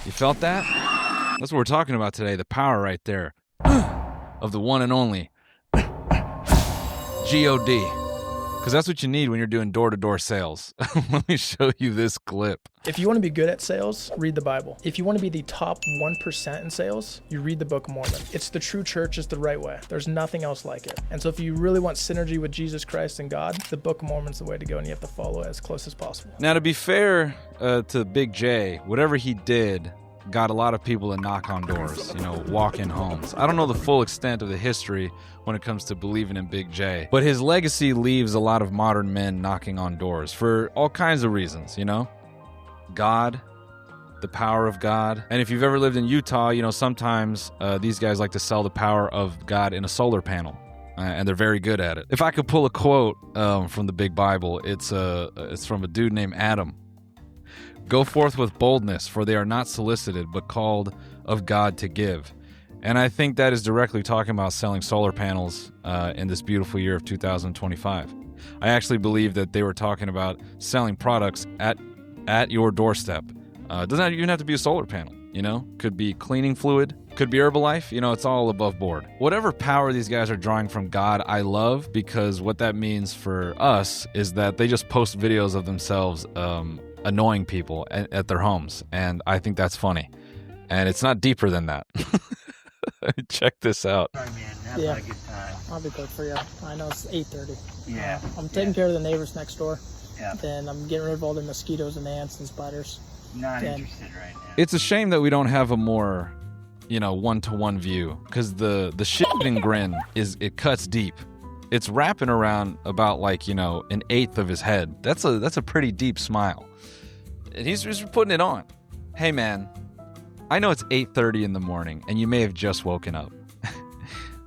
You felt that? That's what we're talking about today, the power right there of the one and only G-O-D. Because that's what you need when you're doing door-to-door sales. Let me show you this clip. If you want to be good at sales, read the Bible. If you want to be the top 1% in sales, you read the Book of Mormon. It's the true church, is the right way. There's nothing else like it. And so if you really want synergy with Jesus Christ and God, the Book of Mormon's the way to go, and you have to follow it as close as possible. Now, to be fair to Big J, whatever he did got a lot of people to knock on doors, walk in homes. I don't know the full extent of the history when it comes to believing in Big J, but his legacy leaves a lot of modern men knocking on doors for all kinds of reasons, God, the power of God. And if you've ever lived in Utah, sometimes these guys like to sell the power of God in a solar panel, and they're very good at it. If I could pull a quote from the Big Bible, it's from a dude named Adam. Go forth with boldness, for they are not solicited, but called of God to give. And I think that is directly talking about selling solar panels in this beautiful year of 2025. I actually believe that they were talking about selling products at your doorstep. It doesn't even have to be a solar panel, Could be cleaning fluid, could be Herbalife, it's all above board. Whatever power these guys are drawing from God, I love, because what that means for us is that they just post videos of themselves annoying people at their homes, and I think that's funny. And it's not deeper than that. Check this out. Sorry, man. Have a good time. I'll be quick for you. I know it's 8:30. Yeah. I'm taking care of the neighbors next door. Yeah. Then I'm getting rid of all the mosquitoes and ants and spiders. Not interested right now. It's a shame that we don't have a more, one-to-one view, because the shitting grin it cuts deep. It's wrapping around about an eighth of his head. That's a pretty deep smile. And he's just putting it on. Hey man, I know it's 8:30 in the morning and you may have just woken up.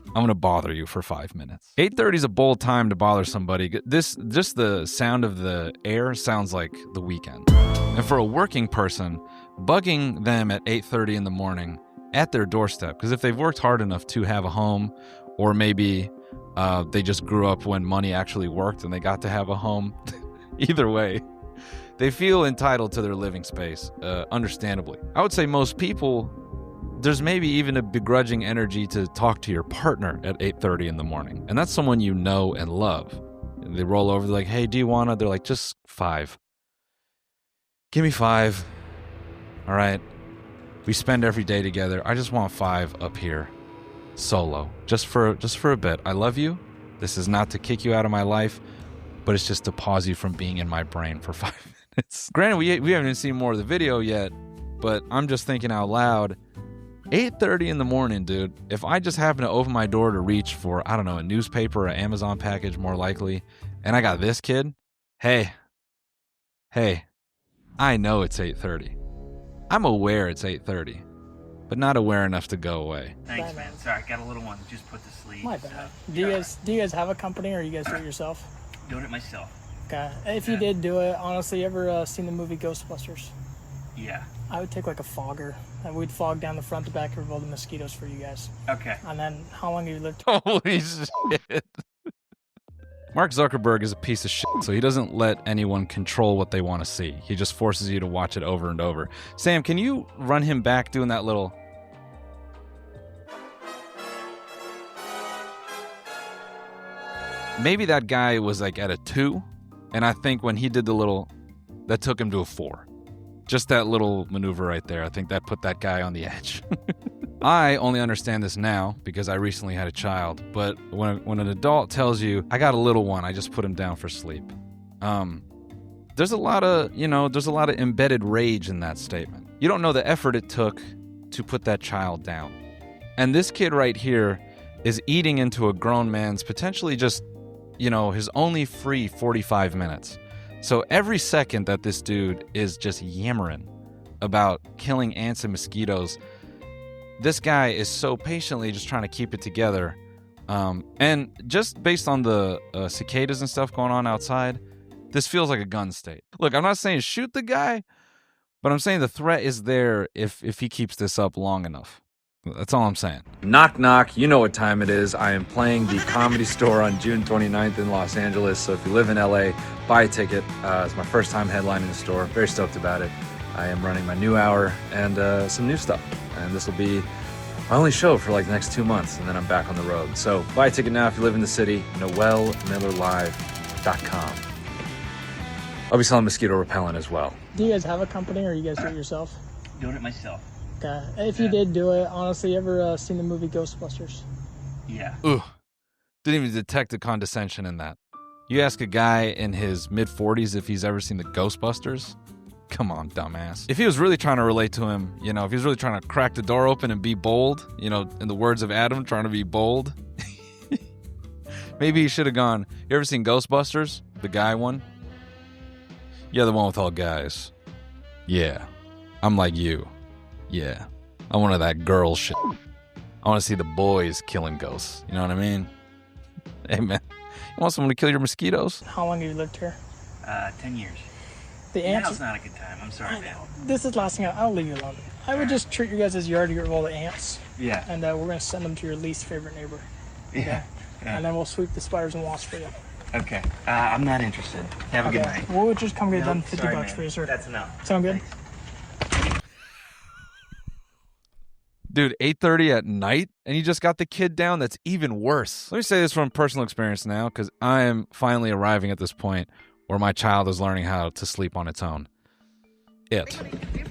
I'm going to bother you for 5 minutes. 8:30 is a bold time to bother somebody. Just the sound of the air sounds like the weekend. And for a working person, bugging them at 8:30 in the morning at their doorstep, because if they've worked hard enough to have a home, or maybe they just grew up when money actually worked and they got to have a home, either way, they feel entitled to their living space, understandably. I would say most people, there's maybe even a begrudging energy to talk to your partner at 8:30 in the morning. And that's someone you know and love. And they roll over, they're like, hey, do you wanna? They're like, just 5. Give me 5. All right. We spend every day together. I just want 5 up here, solo, just for a bit. I love you. This is not to kick you out of my life, but it's just to pause you from being in my brain for 5 minutes. Granted, we haven't even seen more of the video yet, but I'm just thinking out loud. 8:30 in the morning, dude. If I just happen to open my door to reach for, I don't know, a newspaper or an Amazon package, more likely, and I got this kid, hey, I know it's 8:30. I'm aware it's 8:30, but not aware enough to go away. Thanks, man. Sorry, I got a little one just put to sleep. My bad. So. Do you guys have a company, or you guys do it yourself? Doing it myself. Okay. If you did do it, honestly, you ever seen the movie Ghostbusters? Yeah. I would take like a fogger, and we'd fog down the front to back of all the mosquitoes for you guys. Okay. And then, how long have you lived? Holy shit. Mark Zuckerberg is a piece of shit, so he doesn't let anyone control what they want to see. He just forces you to watch it over and over. Sam, can you run him back doing that little... Maybe that guy was like at a 2, and I think when he did the little... That took him to a 4. Just that little maneuver right there. I think that put that guy on the edge. I only understand this now because I recently had a child, but when an adult tells you, I got a little one, I just put him down for sleep. There's a lot of embedded rage in that statement. You don't know the effort it took to put that child down. And this kid right here is eating into a grown man's potentially just, his only free 45 minutes. So every second that this dude is just yammering about killing ants and mosquitoes, this guy is so patiently just trying to keep it together. And just based on the cicadas and stuff going on outside, this feels like a gun state. Look, I'm not saying shoot the guy, but I'm saying the threat is there if he keeps this up long enough. That's all I'm saying. Knock, knock. You know what time it is. I am playing the Comedy Store on June 29th in Los Angeles. So if you live in LA, buy a ticket. It's my first time headlining the store. Very stoked about it. I am running my new hour and some new stuff. And this will be my only show for like the next 2 months, and then I'm back on the road. So buy a ticket now if you live in the city, noelmillerlive.com. I'll be selling mosquito repellent as well. Do you guys have a company, or you guys do it yourself? Doing it myself. Okay. If you did do it, honestly, you ever seen the movie Ghostbusters? Yeah. Ugh. Didn't even detect the condescension in that. You ask a guy in his mid-40s if he's ever seen the Ghostbusters? Come on, dumbass. If he was really trying to relate to him, if he was really trying to crack the door open and be bold, in the words of Adam, trying to be bold, maybe he should have gone, you ever seen Ghostbusters? The guy one? Yeah, the one with all guys. Yeah. I'm like you. Yeah. I'm one of that girl shit. I want to see the boys killing ghosts. You know what I mean? Hey, man. You want someone to kill your mosquitoes? How long have you lived here? 10 years. The ants. Now's not a good time. I'm sorry, man. This is last thing. I'll leave you alone. I would just treat you guys as yard of all the ants. Yeah. And we're going to send them to your least favorite neighbor. Yeah. And then we'll sweep the spiders and wasps for you. Okay. I'm not interested. Have a good night. We'll just come get done. Nope, 50 sorry, bucks man. for you, sir. That's enough. Sound good? Dude, 8:30 at night, and you just got the kid down? That's even worse. Let me say this from personal experience now, because I am finally arriving at this point where my child is learning how to sleep on its own.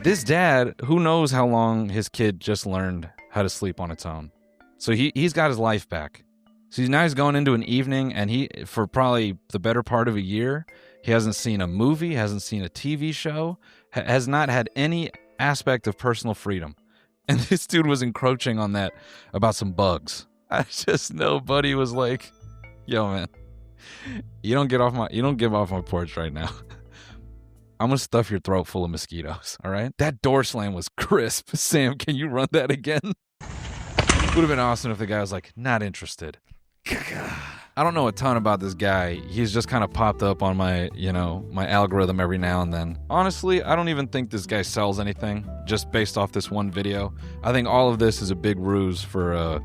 This dad, who knows how long his kid just learned how to sleep on its own. So he's got his life back. So now he's going into an evening, and for probably the better part of a year, he hasn't seen a movie, hasn't seen a TV show, has not had any aspect of personal freedom. And this dude was encroaching on that about some bugs. I just know Buddy was like, yo, man, you don't get off my porch right now. I'm going to stuff your throat full of mosquitoes, all right? That door slam was crisp. Sam, can you run that again? Would have been awesome if the guy was like, not interested. I don't know a ton about this guy. He's just kind of popped up on my, my algorithm every now and then. Honestly, I don't even think this guy sells anything just based off this one video. I think all of this is a big ruse for,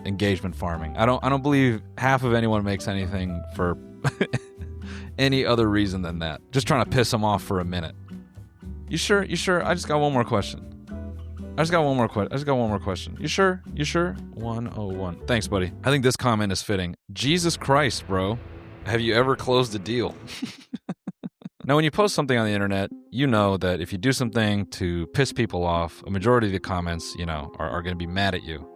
engagement farming. I don't believe half of anyone makes anything for any other reason than that. Just trying to piss him off for a minute. You sure? I just got one more question. I just got one more question. You sure? 101. Thanks, buddy. I think this comment is fitting. Jesus Christ, bro. Have you ever closed a deal? Now, when you post something on the internet, you know that if you do something to piss people off, a majority of the comments, are going to be mad at you.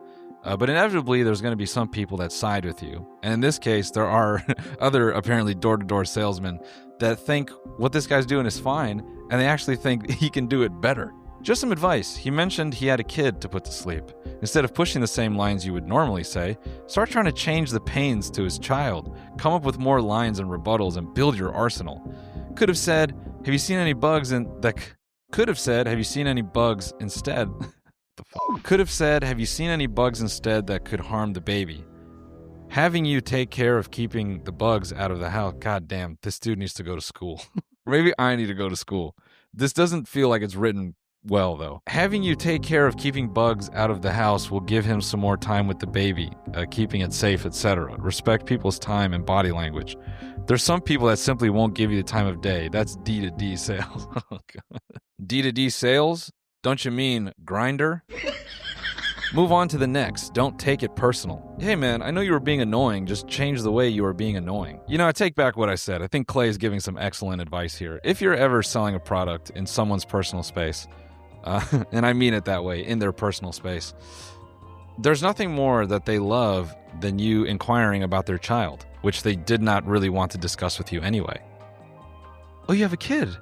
But inevitably, there's going to be some people that side with you. And in this case, there are other apparently door-to-door salesmen that think what this guy's doing is fine, and they actually think he can do it better. Just some advice. He mentioned he had a kid to put to sleep. Instead of pushing the same lines you would normally say, start trying to change the pains to his child. Come up with more lines and rebuttals and build your arsenal. Could have said, have you seen any bugs instead? Could have said, have you seen any bugs instead that could harm the baby? Having you take care of keeping the bugs out of the house. God damn, this dude needs to go to school. Maybe I need to go to school. This doesn't feel like it's written well, though. Having you take care of keeping bugs out of the house will give him some more time with the baby, keeping it safe, etc. Respect people's time and body language. There's some people that simply won't give you the time of day. That's D2D sales. Oh, God. D2D sales? Don't you mean grinder? Move on to the next. Don't take it personal. Hey man, I know you were being annoying. Just change the way you are being annoying. I take back what I said. I think Clay is giving some excellent advice here. If you're ever selling a product in someone's personal space, and I mean it that way, in their personal space, there's nothing more that they love than you inquiring about their child, which they did not really want to discuss with you anyway. Oh, you have a kid?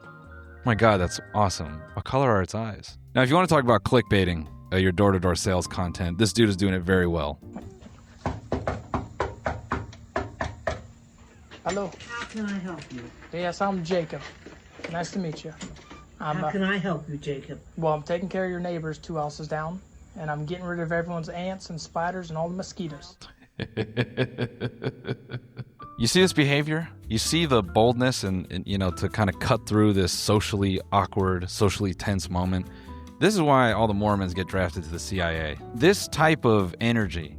My God, that's awesome. What color are its eyes? Now, if you want to talk about clickbaiting your door-to-door sales content, this dude is doing it very well. Hello. How can I help you? Yes, I'm Jacob. Nice to meet you. How can I help you, Jacob? Well, I'm taking care of your neighbors 2 houses down, and I'm getting rid of everyone's ants and spiders and all the mosquitoes. You see this behavior? You see the boldness and to kind of cut through this socially awkward, socially tense moment? This is why all the Mormons get drafted to the CIA. This type of energy,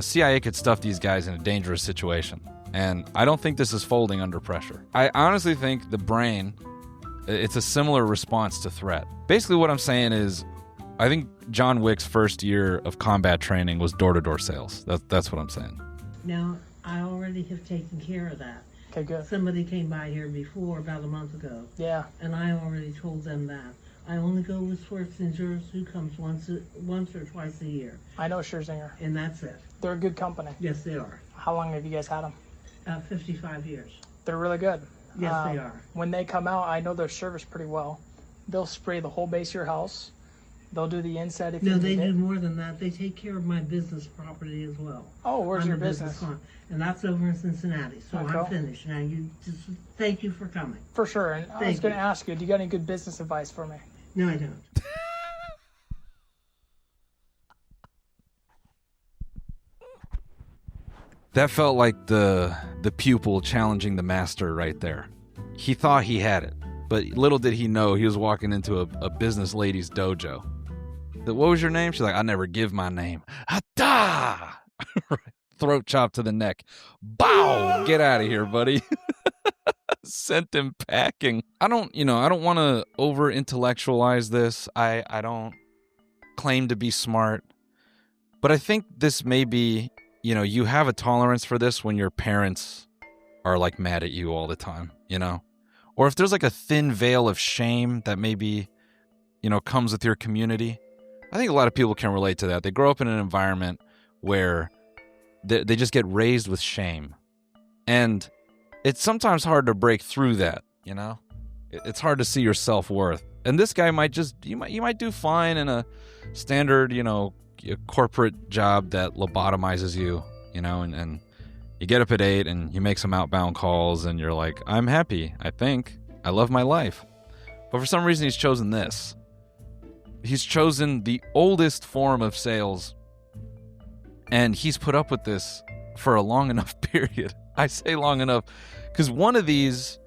CIA could stuff these guys in a dangerous situation. And I don't think this is folding under pressure. I honestly think the brain It's a similar response to threat. Basically what I'm saying is, I think John Wick's first year of combat training was door-to-door sales. That's what I'm saying. Now, I already have taken care of that. Okay, good. Somebody came by here before, about a month ago, Yeah. and I already told them that. I only go with Schwarzenegger, who comes once or twice a year, I know Scherzinger. and that's it. They're a good company. Yes, they are. How long have you guys had them? 55 years. They're really good. Yes, they are. When they come out, I know their service pretty well. They'll spray the whole base of your house. They'll do the inside if No, you they need do it. more than that. They take care of my business property as well. Oh, where's I'm your the business? owner, and that's over in Cincinnati. So Okay. I'm finished. Now, you just thank you for coming. For sure. And I was Thank going to you. ask you, do you got any good business advice for me? No, I don't. That felt like the pupil challenging the master right there. He thought he had it, but little did he know he was walking into a business lady's dojo. What was your name? She's like, I never give my name. Ha-da! Throat chop to the neck. Bow! Get out of here, buddy. Sent him packing. I don't want to over intellectualize this. I don't claim to be smart, but I think this may be, you have a tolerance for this when your parents are like mad at you all the time, or if there's like a thin veil of shame that maybe, comes with your community. I think a lot of people can relate to that. They grow up in an environment where they just get raised with shame. And it's sometimes hard to break through that, It's hard to see your self-worth. And this guy you might do fine in a standard, a corporate job that lobotomizes you, and you get up at 8 and you make some outbound calls and you're like, I'm happy, I think. I love my life. But for some reason he's chosen this. He's chosen the oldest form of sales, and he's put up with this for a long enough period. I say long enough because one of these,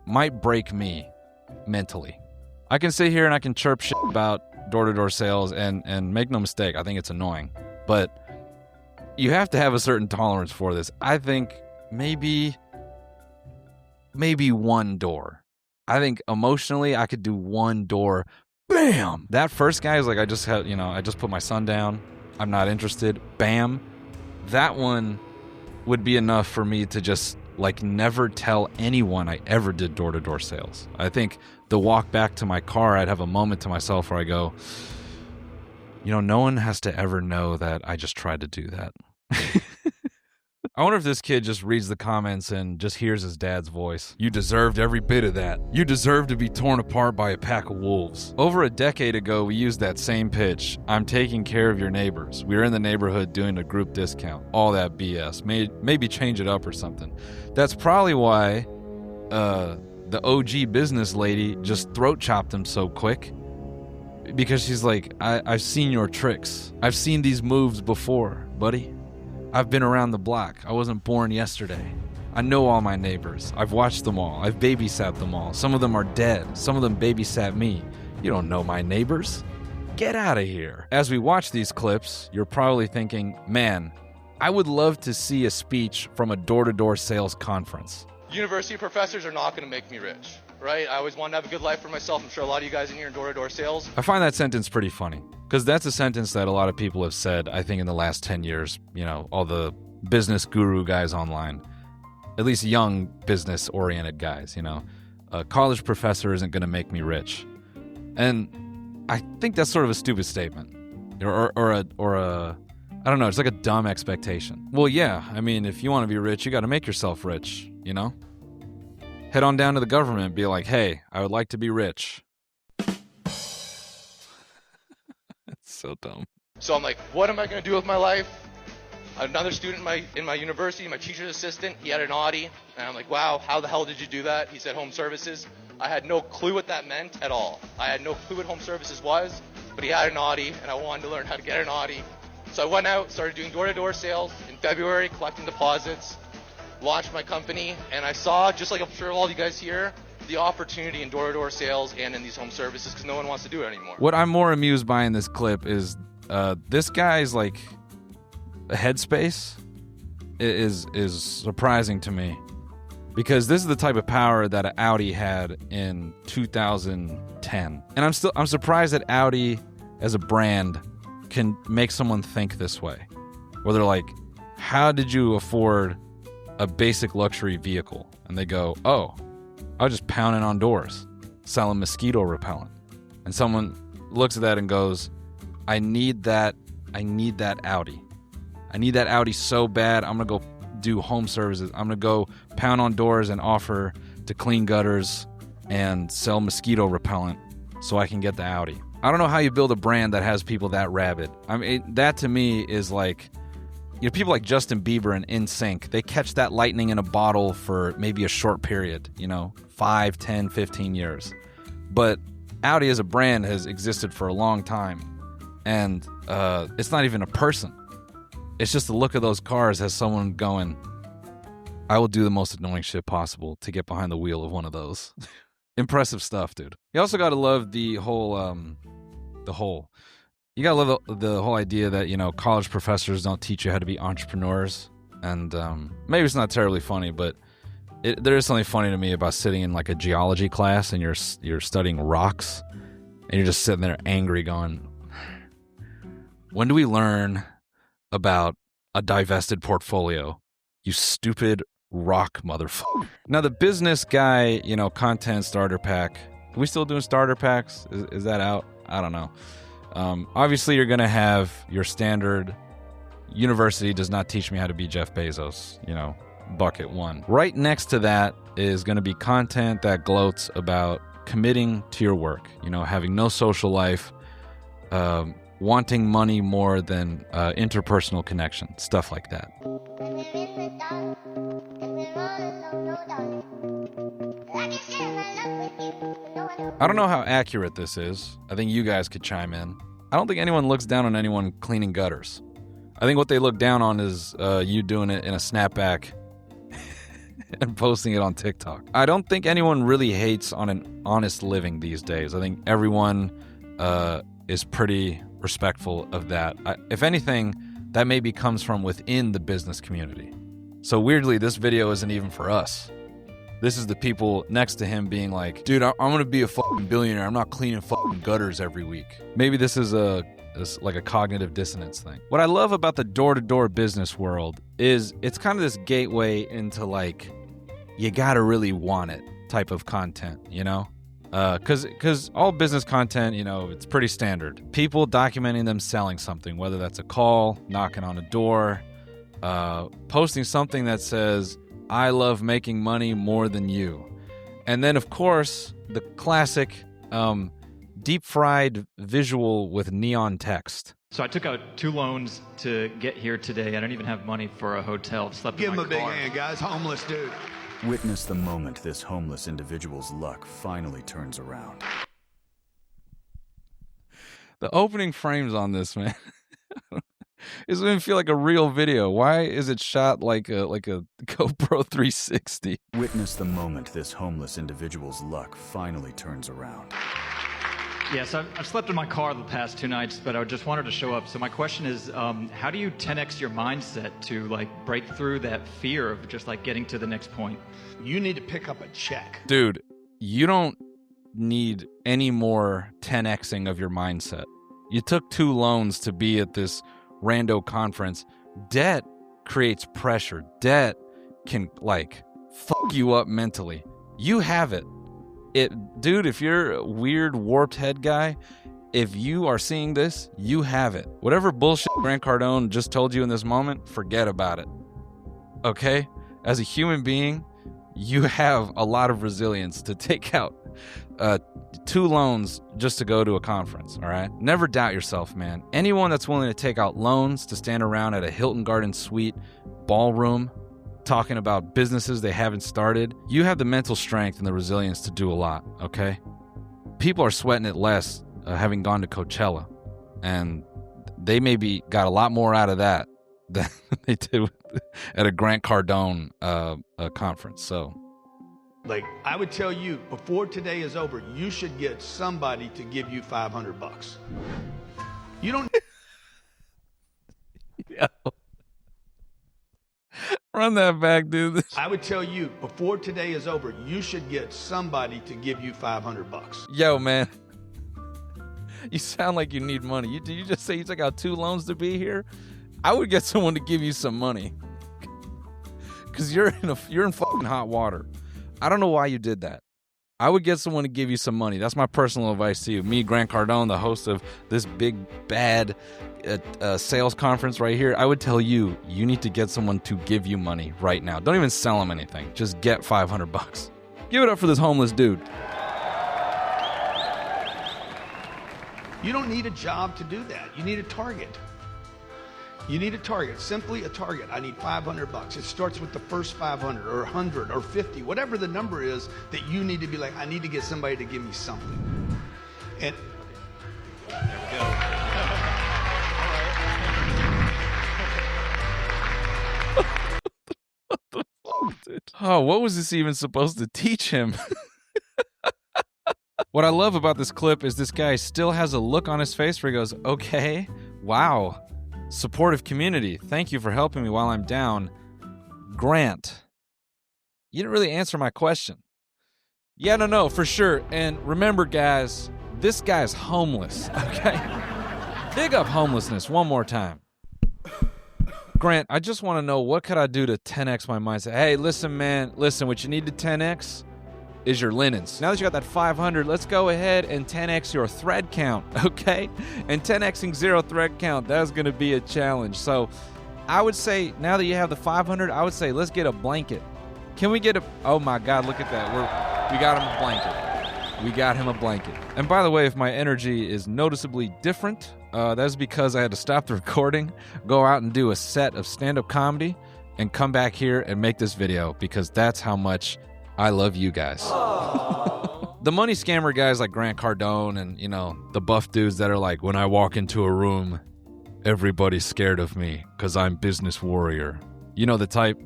might break me mentally. I can sit here and I can chirp shit about door-to-door sales and make no mistake, I think it's annoying. But you have to have a certain tolerance for this. I think maybe one door. I think emotionally I could do one door. Bam! That first guy is like, I just put my son down. I'm not interested. Bam. That one would be enough for me to just never tell anyone I ever did door-to-door sales. I think the walk back to my car, I'd have a moment to myself where I go, no one has to ever know that I just tried to do that. I wonder if this kid just reads the comments and just hears his dad's voice. You deserved every bit of that. You deserve to be torn apart by a pack of wolves. Over a decade ago, we used that same pitch. I'm taking care of your neighbors. We were in the neighborhood doing a group discount. All that BS. Maybe change it up or something. That's probably why the OG business lady just throat chopped him so quick. Because she's like, I've seen your tricks. I've seen these moves before, buddy. I've been around the block. I wasn't born yesterday. I know all my neighbors. I've watched them all. I've babysat them all. Some of them are dead. Some of them babysat me. You don't know my neighbors. Get out of here. As we watch these clips, you're probably thinking, man, I would love to see a speech from a door-to-door sales conference. University professors are not going to make me rich, right? I always wanted to have a good life for myself. I'm sure a lot of you guys in here in door-to-door sales. I find that sentence pretty funny because that's a sentence that a lot of people have said, I think, in the last 10 years, all the business guru guys online, at least young business-oriented guys, a college professor isn't going to make me rich. And I think that's sort of a stupid statement or a I don't know, it's like a dumb expectation. Well, yeah, I mean, if you want to be rich, you got to make yourself rich, Head on down to the government and be like, hey, I would like to be rich. It's so dumb. So I'm like, what am I going to do with my life? Another student in my university, my teacher's assistant, he had an Audi. And I'm like, wow, how the hell did you do that? He said home services. I had no clue what that meant at all. I had no clue what home services was, but he had an Audi, and I wanted to learn how to get an Audi. So I went out, started doing door-to-door sales in February, collecting deposits, launched my company, and I saw, just like I'm sure all you guys here, the opportunity in door-to-door sales and in these home services because no one wants to do it anymore. What I'm more amused by in this clip is this guy's headspace is surprising to me. because this is the type of power that an Audi had in 2010. And I'm surprised that Audi as a brand can make someone think this way, where they're like, how did you afford a basic luxury vehicle? And they go, oh, I was just pounding on doors, selling mosquito repellent. And someone looks at that and goes, I need that Audi. I need that Audi so bad. I'm going to go do home services. I'm going to go pound on doors and offer to clean gutters and sell mosquito repellent so I can get the Audi. I don't know how you build a brand that has people that rabid. I mean, that to me is like, you know, people like Justin Bieber and NSYNC, they catch that lightning in a bottle for maybe a short period, 5, 10, 15 years. But Audi as a brand has existed for a long time. And it's not even a person. It's just the look of those cars has someone going, I will do the most annoying shit possible to get behind the wheel of one of those. Impressive stuff, dude. You also got to love the whole, you got to love the whole idea that, college professors don't teach you how to be entrepreneurs. And maybe it's not terribly funny, but there is something funny to me about sitting in like a geology class and you're studying rocks and you're just sitting there angry going, when do we learn about a divested portfolio? You stupid rock motherfucker. Now the business guy, content starter pack. Are we still doing starter packs? Is that out? I don't know. Obviously you're going to have your standard university does not teach me how to be Jeff Bezos, bucket one. Right next to that is going to be content that gloats about committing to your work, having no social life, wanting money more than interpersonal connection, stuff like that. I don't know how accurate this is. I think you guys could chime in. I don't think anyone looks down on anyone cleaning gutters. I think what they look down on is you doing it in a snapback and posting it on TikTok. I don't think anyone really hates on an honest living these days. I think everyone is pretty respectful of that. If anything, that maybe comes from within the business community. So weirdly, this video isn't even for us. This is the people next to him being like, dude, I'm going to be a fucking billionaire. I'm not cleaning fucking gutters every week. Maybe this is like a cognitive dissonance thing. What I love about the door-to-door business world is it's kind of this gateway into like, you got to really want it type of content, Because all business content, it's pretty standard. People documenting them selling something, whether that's a call, knocking on a door, posting something that says, I love making money more than you. And then, of course, the classic deep-fried visual with neon text. So I took out 2 loans to get here today. I don't even have money for a hotel. Slept in my car. Give him a big hand, guys. Homeless dude. Witness the moment this homeless individual's luck finally turns around. The opening frames on this, man, it doesn't feel like a real video. Why is it shot like a GoPro 360? Witness the moment this homeless individual's luck finally turns around. Yes, I've slept in my car the past 2 nights, but I just wanted to show up. So my question is, how do you 10x your mindset to break through that fear of just getting to the next point? You need to pick up a check. Dude, you don't need any more 10xing of your mindset. You took 2 loans to be at this rando conference. Debt creates pressure. Debt can fuck you up mentally. You have it. Dude, if you're a weird warped head guy, if you are seeing this, you have it. Whatever bullshit Grant Cardone just told you in this moment, forget about it. Okay? As a human being, you have a lot of resilience to take out 2 loans just to go to a conference, all right? Never doubt yourself, man. Anyone that's willing to take out loans to stand around at a Hilton Garden Suite ballroom talking about businesses they haven't started, you have the mental strength and the resilience to do a lot, okay? People are sweating it less having gone to Coachella, and they maybe got a lot more out of that than they did at a Grant Cardone conference. So, I would tell you, before today is over, you should get somebody to give you $500. You don't... Yeah. Run that back, dude. I would tell you, before today is over, you should get somebody to give you $500. Yo, man. You sound like you need money. Did you just say you took out 2 loans to be here? I would get someone to give you some money. Because you're in fucking hot water. I don't know why you did that. I would get someone to give you some money. That's my personal advice to you. Me, Grant Cardone, the host of this big, bad sales conference right here, I would tell you, you need to get someone to give you money right now. Don't even sell them anything. Just get $500. Give it up for this homeless dude. You don't need a job to do that. You need a target. You need a target, simply a target. I need $500. It starts with the first 500 or 100 or 50, whatever the number is that you need to be like, I need to get somebody to give me something. And there we go. Oh, what was this even supposed to teach him? What I love about this clip is this guy still has a look on his face where he goes, okay, wow. Supportive community. Thank you for helping me while I'm down. Grant, you didn't really answer my question. Yeah, no, for sure. And remember, guys, this guy's homeless, okay? Big up homelessness one more time. Grant, I just want to know, what could I do to 10x my mindset? Hey, listen, man. Listen, what you need to 10x is your linens. Now that you got that 500, let's go ahead and 10x your thread count, okay? And 10xing 0 thread count, that's going to be a challenge. So I would say, now that you have the 500, I would say let's get a blanket. Can we get a, oh my God, look at that. We got him a blanket. We got him a blanket. And by the way, if my energy is noticeably different, that's because I had to stop the recording, go out and do a set of stand-up comedy, and come back here and make this video, because that's how much I love you guys. The money scammer guys like Grant Cardone and, you know, the buff dudes that are like, when I walk into a room, everybody's scared of me because I'm business warrior. You know the type,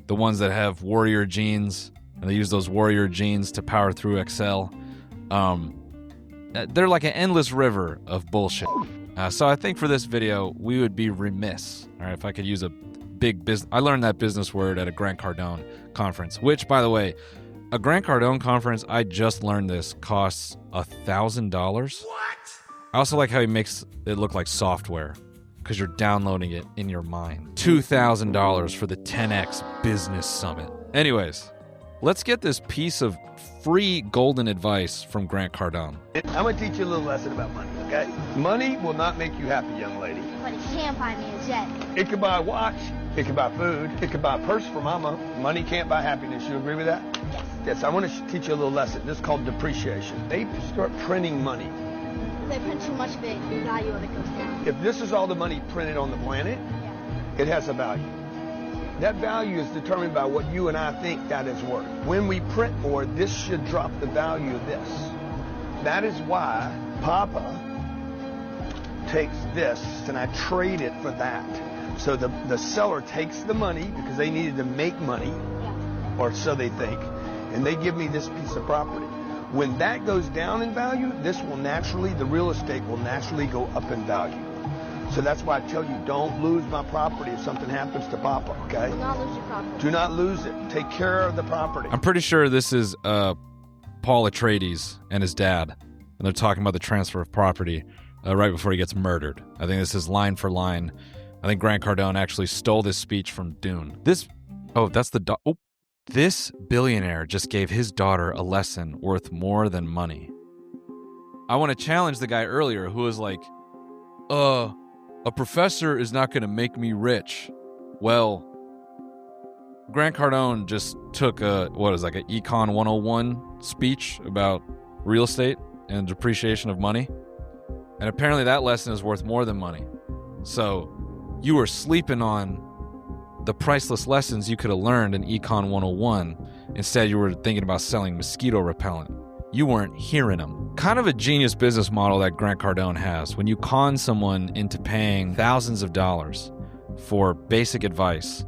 the ones that have warrior genes, and they use those warrior genes to power through Excel. They're like an endless river of bullshit. So I think for this video, we would be remiss, all right, if I could use a big business. I learned that business word at a Grant Cardone conference, which, by the way, a Grant Cardone conference, I just learned this, costs $1,000. What? I also like how he makes it look like software, because you're downloading it in your mind. $2,000 for the 10X Business Summit. Anyways, let's get this piece of free golden advice from Grant Cardone. I'm going to teach you a little lesson about money, okay? Money will not make you happy, young lady. But it can buy me a jet. It can buy a watch. It can buy food. It can buy a purse for mama. Money can't buy happiness. You agree with that? Yes. Yes, I want to teach you a little lesson. This is called depreciation. They start printing money. If they print too much of it, the value of it goes down. If this is all the money printed on the planet, it has a value. That value is determined by what you and I think that is worth. When we print more, this should drop the value of this. That is why Papa takes this and I trade it for that. So the seller takes the money because they needed to make money, or so they think, and they give me this piece of property. When that goes down in value, this will naturally, the real estate will naturally go up in value. So that's why I tell you, don't lose my property if something happens to Papa, okay? Do not lose your property. Do not lose it. Take care of the property. I'm pretty sure this is Paul Atreides and his dad, and they're talking about the transfer of property right before he gets murdered. I think this is line for line. I think Grant Cardone actually stole this speech from Dune. This billionaire just gave his daughter a lesson worth more than money. I want to challenge the guy earlier who was like, a professor is not going to make me rich. Well, Grant Cardone just took an Econ 101 speech about real estate and depreciation of money. And apparently that lesson is worth more than money. So you were sleeping on the priceless lessons you could have learned in Econ 101. Instead, you were thinking about selling mosquito repellent. You weren't hearing them. Kind of a genius business model that Grant Cardone has. When you con someone into paying thousands of dollars for basic advice,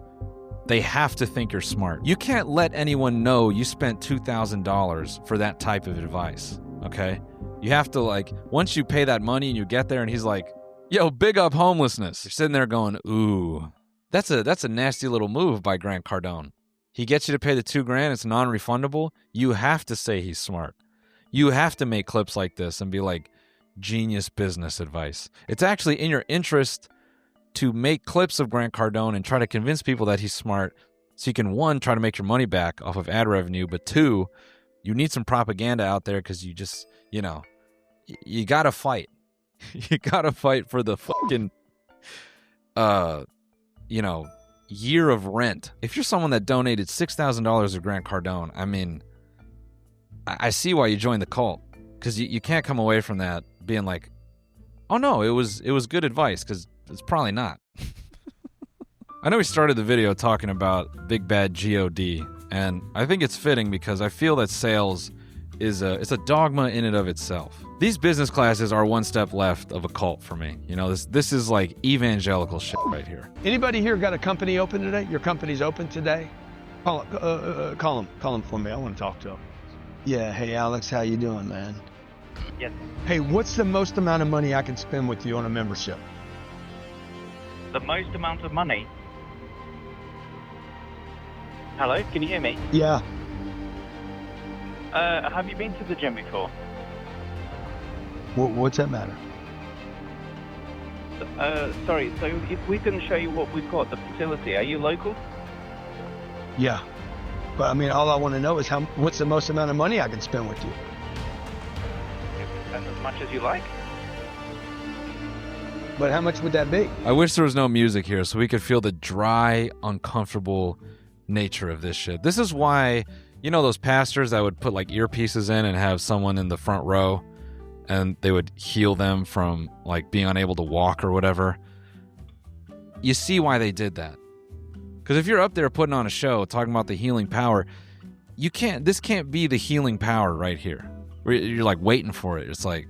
they have to think you're smart. You can't let anyone know you spent $2,000 for that type of advice, okay? You have to, once you pay that money and you get there and he's like, yo, big up homelessness. You're sitting there going, ooh, That's a nasty little move by Grant Cardone. He gets you to pay the $2,000. It's non-refundable. You have to say he's smart. You have to make clips like this and be like, genius business advice. It's actually in your interest to make clips of Grant Cardone and try to convince people that he's smart so you can, one, try to make your money back off of ad revenue, but two, you need some propaganda out there because you just, you know, you got to fight. You got to fight for the fucking, you know, year of rent. If you're someone that donated $6,000 to Grant Cardone, I mean, I see why you joined the cult, because you can't come away from that being like, oh no, it was good advice, because it's probably not. I know we started the video talking about Big Bad G.O.D., and I think it's fitting because I feel that sales is it's a dogma in and of itself. These business classes are one step left of a cult for me. You know, this is like evangelical shit right here. Anybody here got a company open today? Your company's open today? Call him for me. I want to talk to him. Yeah, hey Alex, how you doing, man? Yes. Hey, what's the most amount of money I can spend with you on a membership? The most amount of money? Hello, can you hear me? Yeah. Have you been to the gym before? What's that matter? Sorry, so if we can show you what we've got at the facility, are you local? Yeah. But I mean, all I want to know is what's the most amount of money I can spend with you? You can spend as much as you like. But how much would that be? I wish there was no music here so we could feel the dry, uncomfortable nature of this shit. This is why, you know, those pastors that would put like earpieces in and have someone in the front row and they would heal them from like being unable to walk or whatever. You see why they did that. Because if you're up there putting on a show talking about the healing power, this can't be the healing power right here. You're like waiting for it. It's like,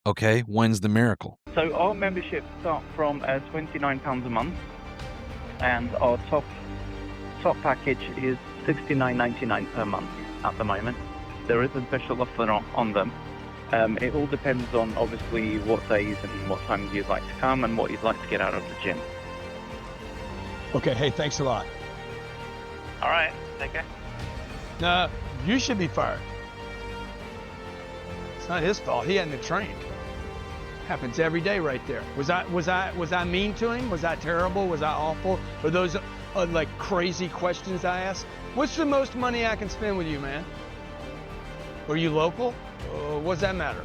okay, when's the miracle? So our memberships start from £29 a month, and our top package is $69.99 per month at the moment. There is a special offer on them. It all depends on obviously what days and what times you'd like to come and what you'd like to get out of the gym. Okay, hey, thanks a lot. All right, take care. No, you should be fired. It's not his fault. He hadn't been trained. Happens every day right there. Was I mean to him? Was I terrible? Was I awful? Or those like crazy questions I asked? What's the most money I can spend with you, man? Are you local? What does that matter?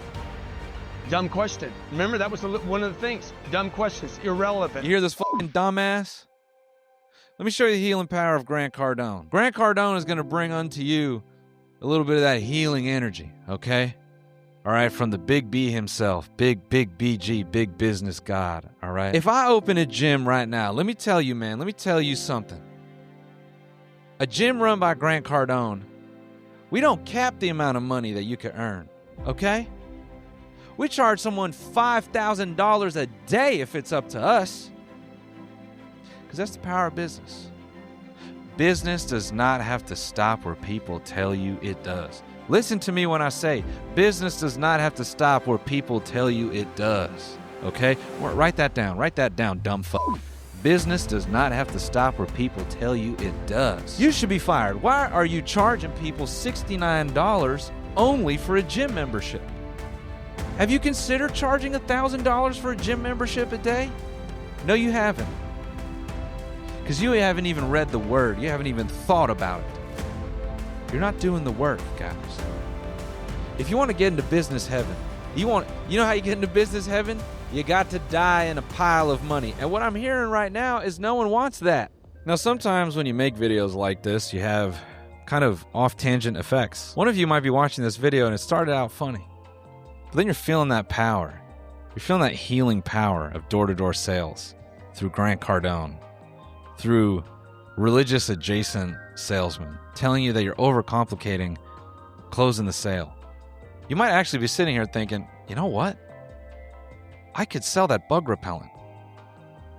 Dumb question. Remember, that was one of the things. Dumb questions, irrelevant. You hear this fucking dumbass? Let me show you the healing power of Grant Cardone. Grant Cardone is going to bring unto you a little bit of that healing energy, okay? All right, from the big B himself, big BG, big business God, all right? If I open a gym right now, let me tell you, man, let me tell you something. A gym run by Grant Cardone, we don't cap the amount of money that you can earn, okay? We charge someone $5,000 a day if it's up to us. Because that's the power of business. Business does not have to stop where people tell you it does. Listen to me when I say business does not have to stop where people tell you it does. Okay? Write that down, dumb fuck. Business does not have to stop where people tell you it does. You should be fired. Why are you charging people $69 only for a gym membership? Have you considered charging $1,000 for a gym membership a day? No, you haven't. Because you haven't even read the word. You haven't even thought about it. You're not doing the work, guys. If you want to get into business heaven, you know how you get into business heaven? You got to die in a pile of money. And what I'm hearing right now is no one wants that. Now, sometimes when you make videos like this, you have kind of off-tangent effects. One of you might be watching this video and it started out funny. But then you're feeling that power. You're feeling that healing power of door-to-door sales through Grant Cardone, through religious adjacent salesmen telling you that you're overcomplicating closing the sale. You might actually be sitting here thinking, you know what? I could sell that bug repellent.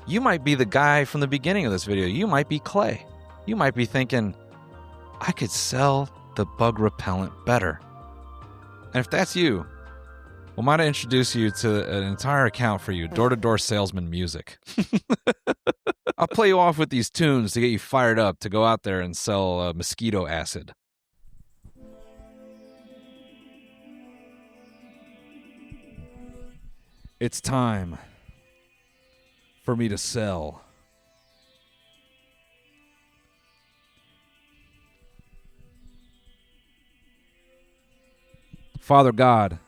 You might be the guy from the beginning of this video. You might be Clay. You might be thinking, I could sell the bug repellent better. And if that's you, Well, might I introduce you to an entire account for you, door-to-door salesman music. I'll play you off with these tunes to get you fired up to go out there and sell mosquito acid. It's time for me to sell. Father God,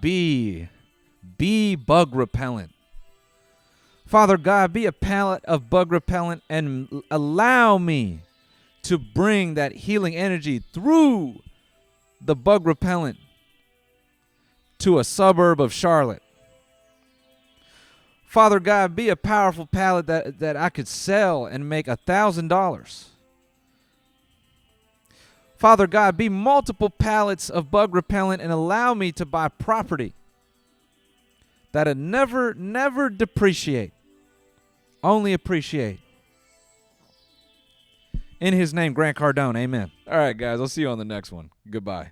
be bug repellent. Father God, be a pallet of bug repellent and allow me to bring that healing energy through the bug repellent to a suburb of Charlotte. Father God, be a powerful pallet that I could sell and make $1,000. Father God, be multiple pallets of bug repellent and allow me to buy property that'll never depreciate, only appreciate. In his name, Grant Cardone, amen. All right, guys, I'll see you on the next one. Goodbye.